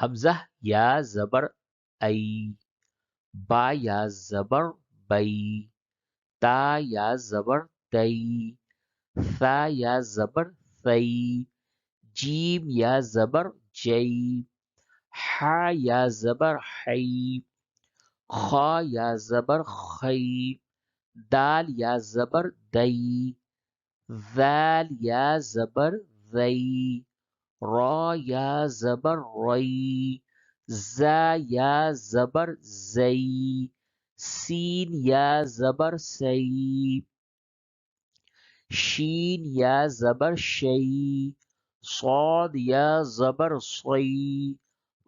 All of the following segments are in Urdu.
حمزہ یا زبر ای، با یا زبر بئی، تا یا زبر تئی، ثا یا زبر ثئی، جیم یا زبر جئی، حا یا زبر حی، خا یا زبر خی، دال یا زبر دئی، ذال یا زبر ذئی، را یا زبر ری، زا یا زبر زئی، سین یا زبر سی، شین یا زبر شی، صاد یا زبر صی،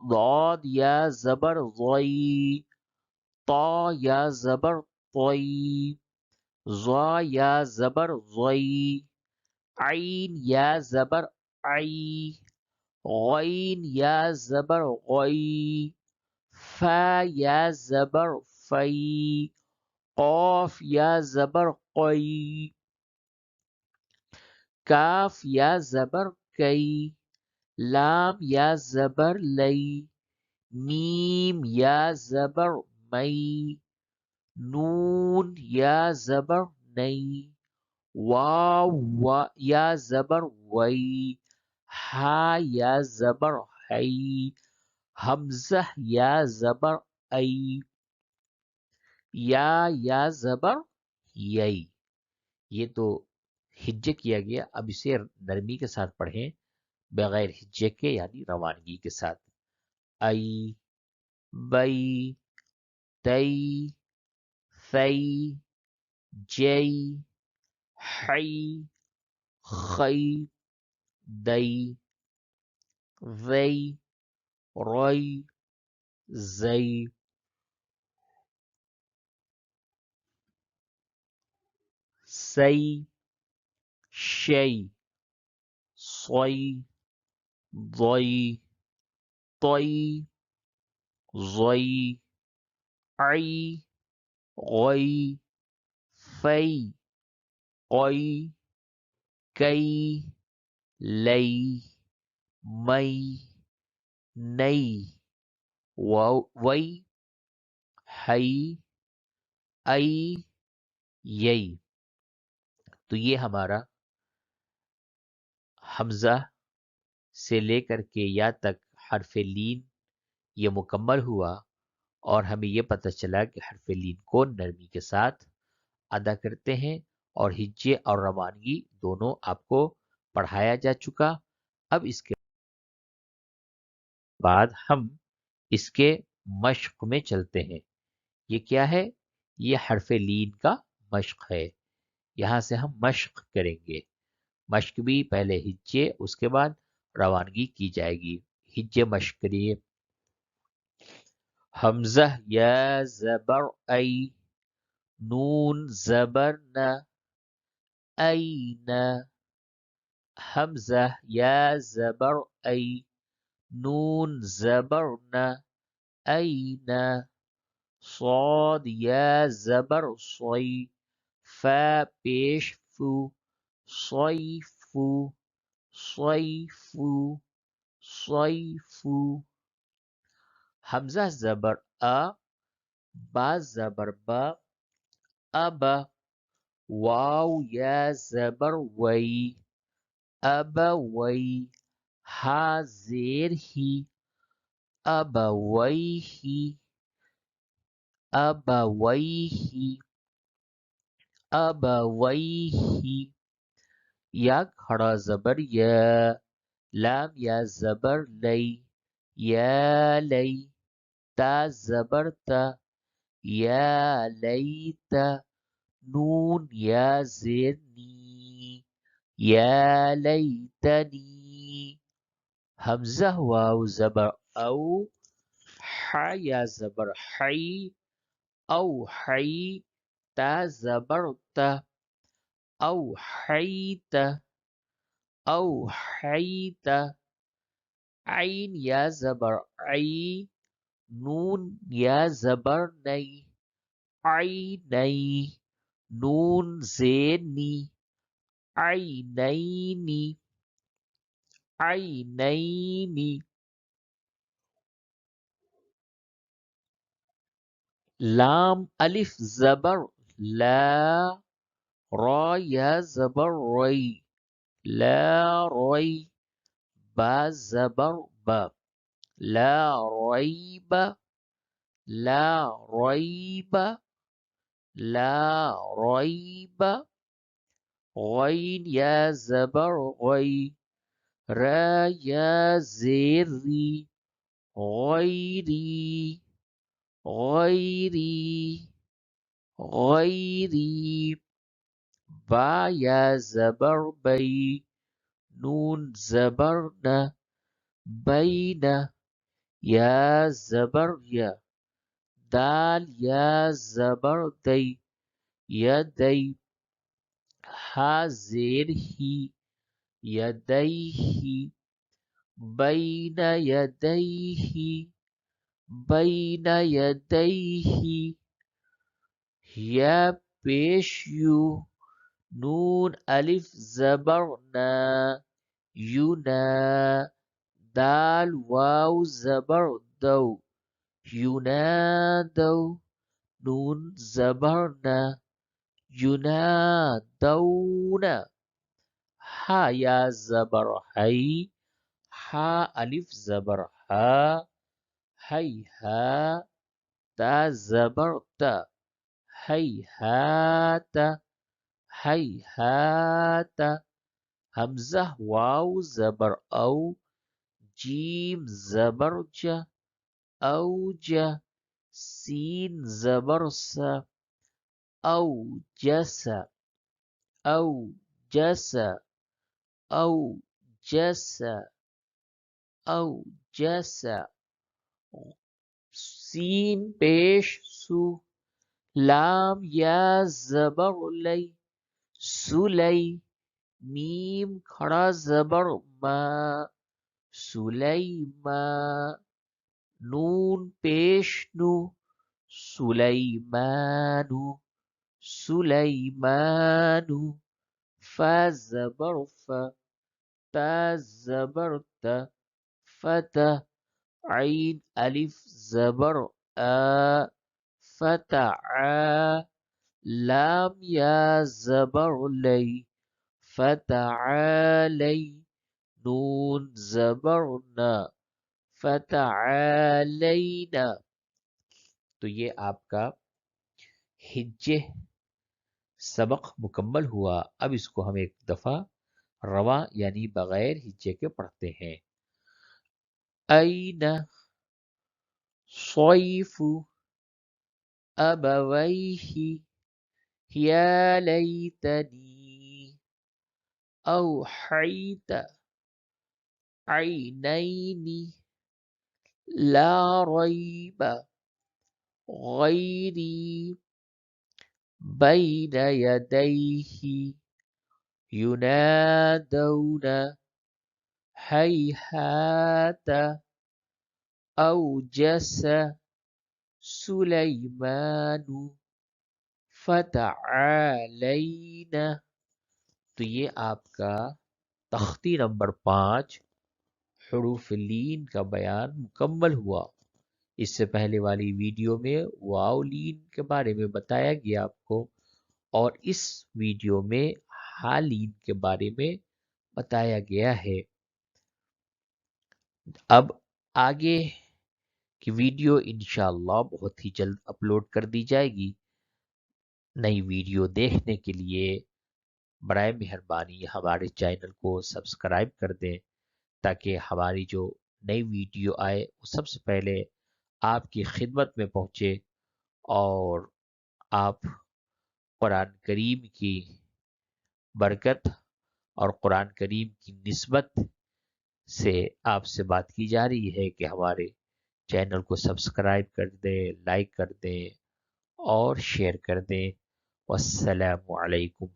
ضاد یا زبر ضی، طا یا زبر طی، ظا یا زبر ضی، عین یا زبر عی، غین یا زبر غی، فا یا زبر فی، قاف یا زبر قی، کاف یا زبر کی، لام یا زبر لی، میم یا زبر می، نون یا زبر نئی، واو یا زبر وی، ہا یا زبر ہی، حمزہ یا زبر ای، یا زبر یئی۔ یہ تو ہجے کیا گیا، اب اسے نرمی کے ساتھ پڑھیں بغیر ہجے کے یعنی روانگی کے ساتھ۔ ای، بئی، تئی، ثئی، جئی، حی، خی، دئی، ذئی، رئی، زئی، سی، شی، صی، ضئی، طئی، ظئی، عی، غی، فی، قی، کئی، لئی، مئی، نئی، وئی، ہئی، ای، یئی۔ تو یہ ہمارا حمزہ سے لے کر کے یا تک حرف لین یہ مکمل ہوا، اور ہمیں یہ پتہ چلا کہ حرف لین کو نرمی کے ساتھ ادا کرتے ہیں، اور ہجے اور روانگی دونوں آپ کو پڑھایا جا چکا۔ اب اس کے بعد ہم اس کے مشق میں چلتے ہیں۔ یہ کیا ہے؟ یہ حرف لین کا مشق ہے۔ یہاں سے ہم مشق کریں گے۔ مشق بھی پہلے ہجے اس کے بعد روانگی کی جائے گی۔ ہجے مشق کریے۔ حمزہ یا زبر ای، نون زبر نہ، این، حمزہ یا زبر ای، نون زبر نہ، این، صاد یا زبر صی، فا پیش فو، صیفو، صیفو، صیفو، حمزہ زبر آ، با زبر با، اب، واو یا زبر وی، اب وی، ہا زیر ہی، اب وی ہی، اب وی ہی، اب وی ہی، یا کھڑا زبر یا، لام یا زبر لئی، یا لئی، تا زبر تا، یا لیتا، نون یا زیر نی، یا لیتنی، حمزہ واو زبر او، حا یا زبر حی، او حی، تا زبر تا، او حیت، او حیت، عین یا زبر عی، نون یا زبر نئی، عینی، نون زیر نی، عینینی، عینینی، لام الف زبر لا، را یا زبر ری، لا ری، با زبر با، لا ریب، لا ریب، لا ریب، غین یا زبر غی، را یا زیر ری، غیری، غیری، غیری، با یا زبر بی، نون زبر نه، بین، یا زبر یا، دال یا زبر دی، یدی، ها زیر ہی، یدیہ، بین یدیہ، بین یدیہ، یا پیش یو، نون الف زبر نا، یونا، دال واو زبر دو، یونادو، نون زبر نا، ینادون، ہا یا زبر ہی، ہا الف زبر ہا، ہی ہا، تا زبر تا، ہی ہات، ہی ہات، حمزہ واو زبر او، جیم زبر جا، او جا، سین زبر سا، او جسا، او جسا، او جسا، او جسا، سین پیش سو، لام یا زبر لی، سلی، میم کھڑا زبر ما، سلیما، نون پیش نو، سلیمانو، سلیمانو، فا زبر فا، تا زبر تا، فتا، عین الف زبر آ، فتعا، لام یا زبر لی، فتعالی، نون زبر نا، فتعالینا۔ تو یہ آپ کا ہجے سبق مکمل ہوا۔ اب اس کو ہم ایک دفعہ رواں یعنی بغیر ہجے کے پڑھتے ہیں۔ این صیف ابویہ یا لیتنی اوحیت عینین لا ریب غیری بین یدیہ ینادون ہیہات اوجس سلیمان فتعالینا۔ تو یہ آپ کا تختی نمبر 5 حروف لین کا بیان مکمل ہوا۔ اس سے پہلے والی ویڈیو میں واو لین کے بارے میں بتایا گیا آپ کو، اور اس ویڈیو میں ہا لین کے بارے میں بتایا گیا ہے۔ اب آگے کی ویڈیو انشاءاللہ بہت ہی جلد اپلوڈ کر دی جائے گی۔ نئی ویڈیو دیکھنے کے لیے برائے مہربانی ہمارے چینل کو سبسکرائب کر دیں، تاکہ ہماری جو نئی ویڈیو آئے وہ سب سے پہلے آپ کی خدمت میں پہنچے، اور آپ قرآن کریم کی برکت اور قرآن کریم کی نسبت سے آپ سے بات کی جا رہی ہے کہ ہمارے چینل کو سبسکرائب کر دیں، لائک کر دیں اور شیئر کر دیں۔ والسلام علیکم۔